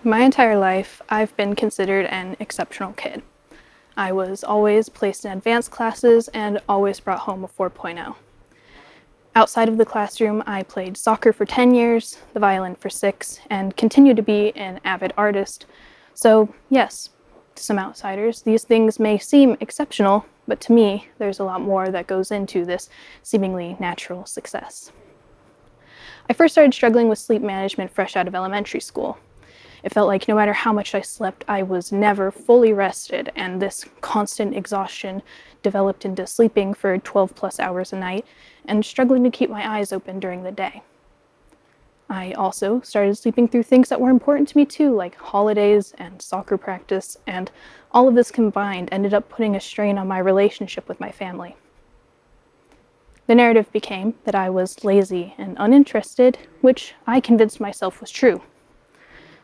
My entire life, I've been considered an exceptional kid. I was always placed in advanced classes and always brought home a 4.0. Outside of the classroom, I played soccer for 10 years, the violin for 6, and continue to be an avid artist. So yes, to some outsiders, these things may seem exceptional, but to me, there's a lot more that goes into this seemingly natural success. I first started struggling with sleep management fresh out of elementary school. It felt like no matter how much I slept, I was never fully rested, and this constant exhaustion developed into sleeping for 12 plus hours a night and struggling to keep my eyes open during the day. I also started sleeping through things that were important to me too, like holidays and soccer practice, and all of this combined ended up putting a strain on my relationship with my family. The narrative became that I was lazy and uninterested, which I convinced myself was true.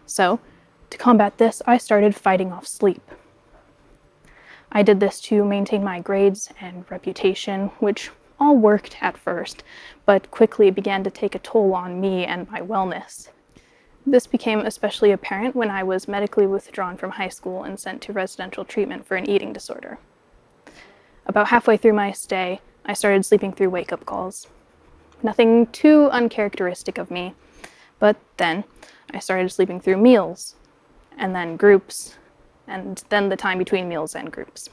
So, to combat this, I started fighting off sleep. I did this to maintain my grades and reputation, which all worked at first, but quickly began to take a toll on me and my wellness. This became especially apparent when I was medically withdrawn from high school and sent to residential treatment for an eating disorder. About halfway through my stay, I started sleeping through wake-up calls. Nothing too uncharacteristic of me, but then I started sleeping through meals, and then groups, and then the time between meals and groups.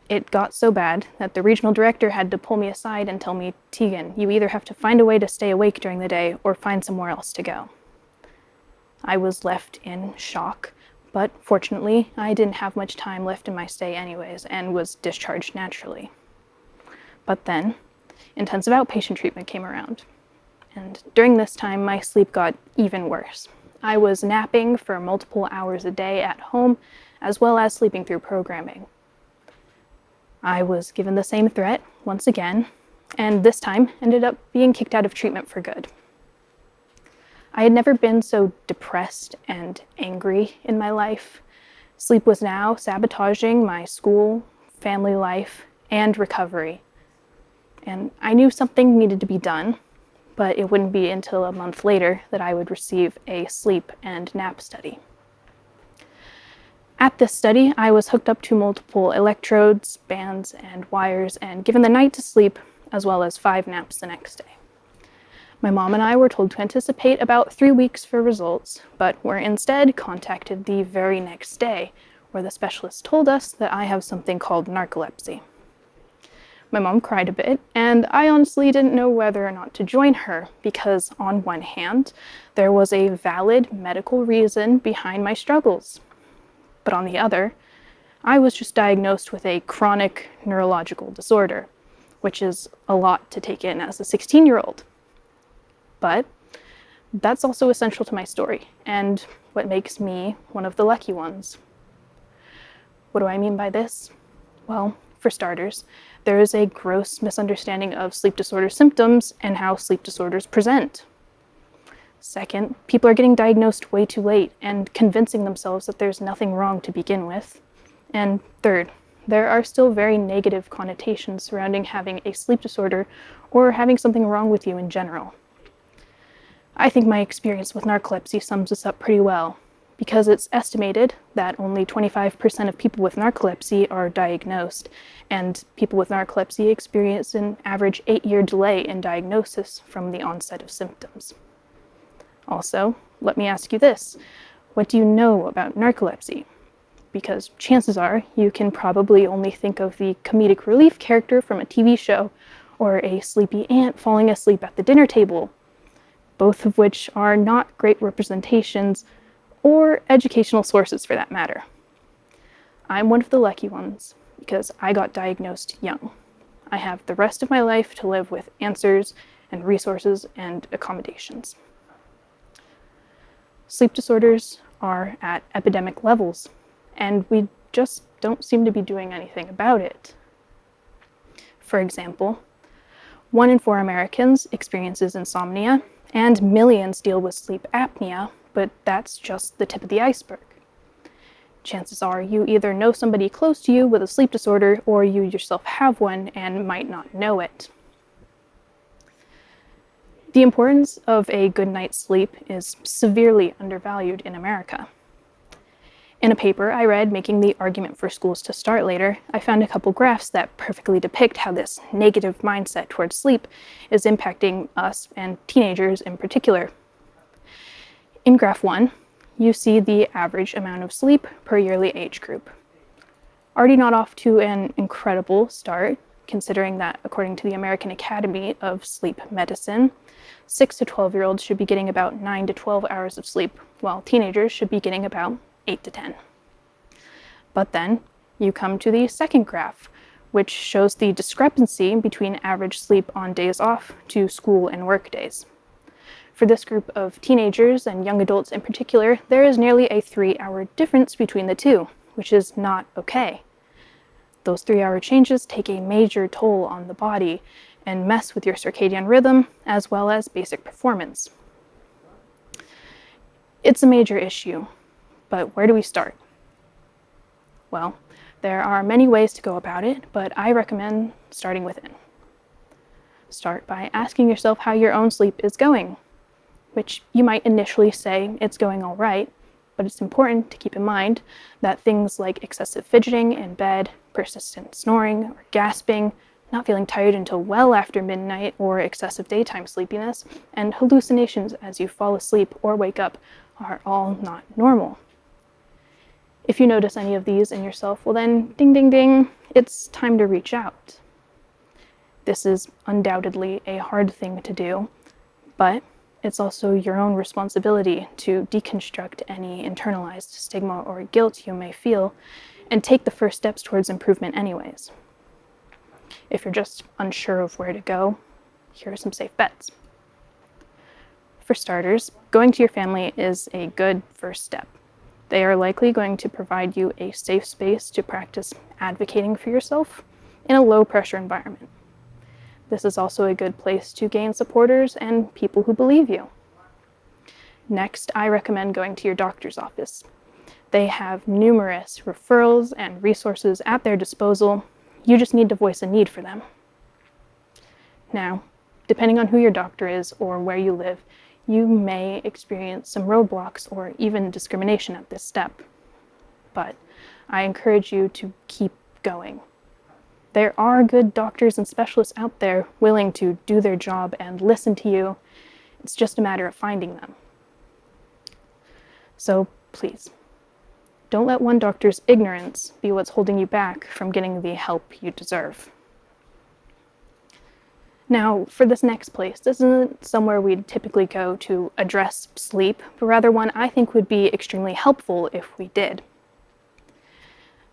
It got so bad that the regional director had to pull me aside and tell me, "Teagan, you either have to find a way to stay awake during the day or find somewhere else to go." I was left in shock, but fortunately, I didn't have much time left in my stay anyways and was discharged naturally. But then, intensive outpatient treatment came around. And during this time, my sleep got even worse. I was napping for multiple hours a day at home, as well as sleeping through programming. I was given the same threat once again, and this time ended up being kicked out of treatment for good. I had never been so depressed and angry in my life. Sleep was now sabotaging my school, family life, and recovery. And I knew something needed to be done, but it wouldn't be until a month later that I would receive a sleep and nap study. At this study, I was hooked up to multiple electrodes, bands, and wires, and given the night to sleep, as well as 5 naps the next day. My mom and I were told to anticipate about 3 weeks for results, but were instead contacted the very next day, where the specialist told us that I have something called narcolepsy. My mom cried a bit, and I honestly didn't know whether or not to join her, because on one hand, there was a valid medical reason behind my struggles. But on the other, I was just diagnosed with a chronic neurological disorder, which is a lot to take in as a 16-year-old. But that's also essential to my story, and what makes me one of the lucky ones. What do I mean by this? Well, for starters, there is a gross misunderstanding of sleep disorder symptoms and how sleep disorders present. Second, people are getting diagnosed way too late and convincing themselves that there's nothing wrong to begin with. And third, there are still very negative connotations surrounding having a sleep disorder or having something wrong with you in general. I think my experience with narcolepsy sums this up pretty well, because it's estimated that only 25% of people with narcolepsy are diagnosed, and people with narcolepsy experience an average 8-year delay in diagnosis from the onset of symptoms. Also, let me ask you this: what do you know about narcolepsy? Because chances are you can probably only think of the comedic relief character from a TV show or a sleepy aunt falling asleep at the dinner table, both of which are not great representations or educational sources for that matter. I'm one of the lucky ones because I got diagnosed young. I have the rest of my life to live with answers and resources and accommodations. Sleep disorders are at epidemic levels, and we just don't seem to be doing anything about it. For example, 1 in 4 Americans experiences insomnia, and millions deal with sleep apnea, but that's just the tip of the iceberg. Chances are you either know somebody close to you with a sleep disorder or you yourself have one and might not know it. The importance of a good night's sleep is severely undervalued in America. In a paper I read making the argument for schools to start later, I found a couple graphs that perfectly depict how this negative mindset towards sleep is impacting us and teenagers in particular. In graph 1, you see the average amount of sleep per yearly age group. Already not off to an incredible start, considering that according to the American Academy of Sleep Medicine, 6 to 12-year-olds should be getting about 9 to 12 hours of sleep, while teenagers should be getting about 8 to 10. But then you come to the second graph, which shows the discrepancy between average sleep on days off to school and work days. For this group of teenagers and young adults in particular, there is nearly a 3-hour difference between the two, which is not okay. Those 3-hour changes take a major toll on the body and mess with your circadian rhythm as well as basic performance. It's a major issue, but where do we start? Well, there are many ways to go about it, but I recommend starting within. Start by asking yourself how your own sleep is going, which you might initially say it's going all right, but it's important to keep in mind that things like excessive fidgeting in bed, persistent snoring or gasping, not feeling tired until well after midnight, or excessive daytime sleepiness, and hallucinations as you fall asleep or wake up are all not normal. If you notice any of these in yourself, well then, ding ding ding, it's time to reach out. This is undoubtedly a hard thing to do, but it's also your own responsibility to deconstruct any internalized stigma or guilt you may feel and take the first steps towards improvement anyways. If you're just unsure of where to go, here are some safe bets. For starters, going to your family is a good first step. They are likely going to provide you a safe space to practice advocating for yourself in a low-pressure environment. This is also a good place to gain supporters and people who believe you. Next, I recommend going to your doctor's office. They have numerous referrals and resources at their disposal. You just need to voice a need for them. Now, depending on who your doctor is or where you live, you may experience some roadblocks or even discrimination at this step. But I encourage you to keep going. There are good doctors and specialists out there willing to do their job and listen to you. It's just a matter of finding them. So please, don't let one doctor's ignorance be what's holding you back from getting the help you deserve. Now, for this next place, this isn't somewhere we'd typically go to address sleep, but rather one I think would be extremely helpful if we did.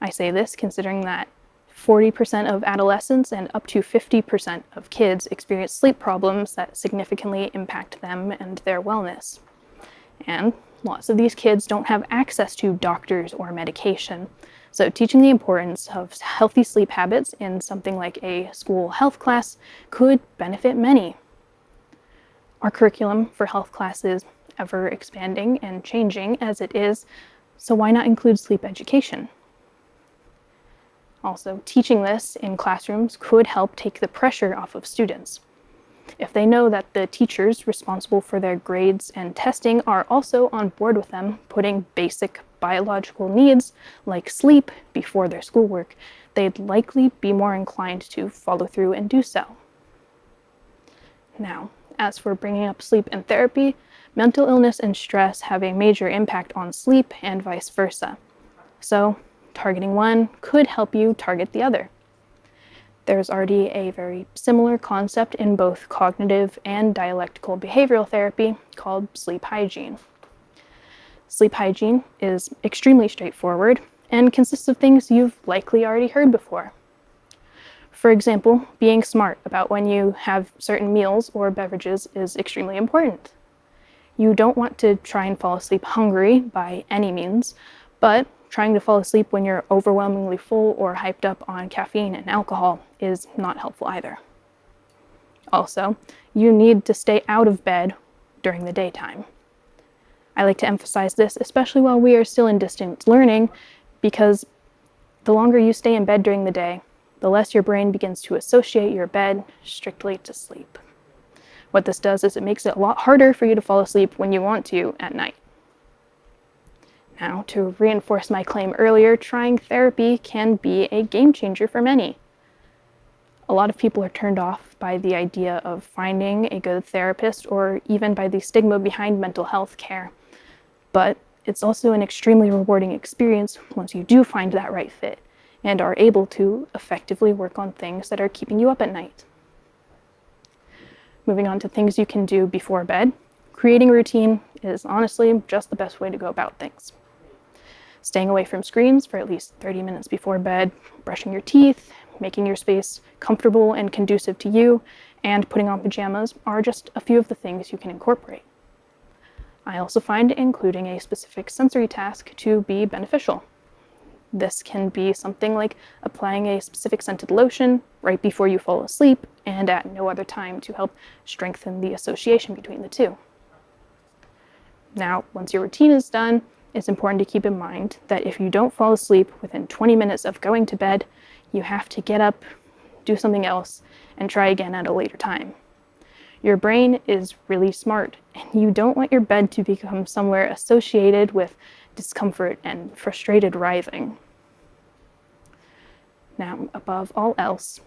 I say this considering that 40% of adolescents and up to 50% of kids experience sleep problems that significantly impact them and their wellness. And lots of these kids don't have access to doctors or medication. So teaching the importance of healthy sleep habits in something like a school health class could benefit many. Our curriculum for health classes is ever expanding and changing as it is, so why not include sleep education? Also, teaching this in classrooms could help take the pressure off of students. If they know that the teachers responsible for their grades and testing are also on board with them putting basic biological needs like sleep before their schoolwork, they'd likely be more inclined to follow through and do so. Now, as for bringing up sleep and therapy, mental illness and stress have a major impact on sleep and vice versa. So, targeting one could help you target the other. There's already a very similar concept in both cognitive and dialectical behavioral therapy called sleep hygiene. Sleep hygiene is extremely straightforward and consists of things you've likely already heard before. For example, being smart about when you have certain meals or beverages is extremely important. You don't want to try and fall asleep hungry by any means, but trying to fall asleep when you're overwhelmingly full or hyped up on caffeine and alcohol is not helpful either. Also, you need to stay out of bed during the daytime. I like to emphasize this, especially while we are still in distance learning, because the longer you stay in bed during the day, the less your brain begins to associate your bed strictly to sleep. What this does is it makes it a lot harder for you to fall asleep when you want to at night. Now, to reinforce my claim earlier, trying therapy can be a game changer for many. A lot of people are turned off by the idea of finding a good therapist or even by the stigma behind mental health care. But it's also an extremely rewarding experience once you do find that right fit and are able to effectively work on things that are keeping you up at night. Moving on to things you can do before bed, creating a routine is honestly just the best way to go about things. Staying away from screens for at least 30 minutes before bed, brushing your teeth, making your space comfortable and conducive to you, and putting on pajamas are just a few of the things you can incorporate. I also find including a specific sensory task to be beneficial. This can be something like applying a specific scented lotion right before you fall asleep and at no other time to help strengthen the association between the two. Now, once your routine is done, it's important to keep in mind that if you don't fall asleep within 20 minutes of going to bed, you have to get up, do something else, and try again at a later time. Your brain is really smart, and you don't want your bed to become somewhere associated with discomfort and frustrated writhing. Now, above all else,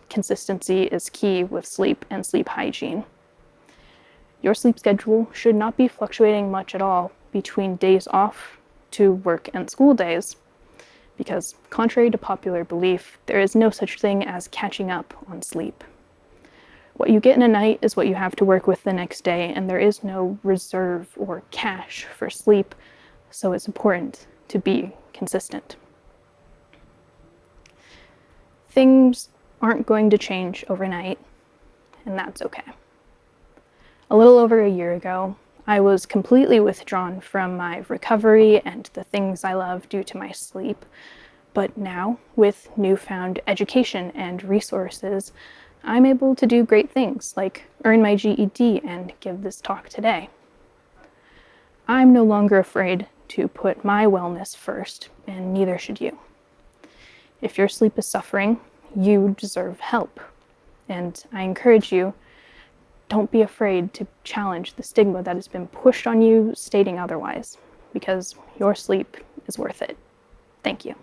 consistency is key with sleep and sleep hygiene. Your sleep schedule should not be fluctuating much at all between days off to work and school days, because contrary to popular belief, there is no such thing as catching up on sleep. What you get in a night is what you have to work with the next day, and there is no reserve or cache for sleep, so it's important to be consistent. Things aren't going to change overnight, and that's okay. A little over a year ago, I was completely withdrawn from my recovery and the things I love due to my sleep, but now, with newfound education and resources, I'm able to do great things like earn my GED and give this talk today. I'm no longer afraid to put my wellness first, and neither should you. If your sleep is suffering, you deserve help. And I encourage you, don't be afraid to challenge the stigma that has been pushed on you stating otherwise, because your sleep is worth it. Thank you.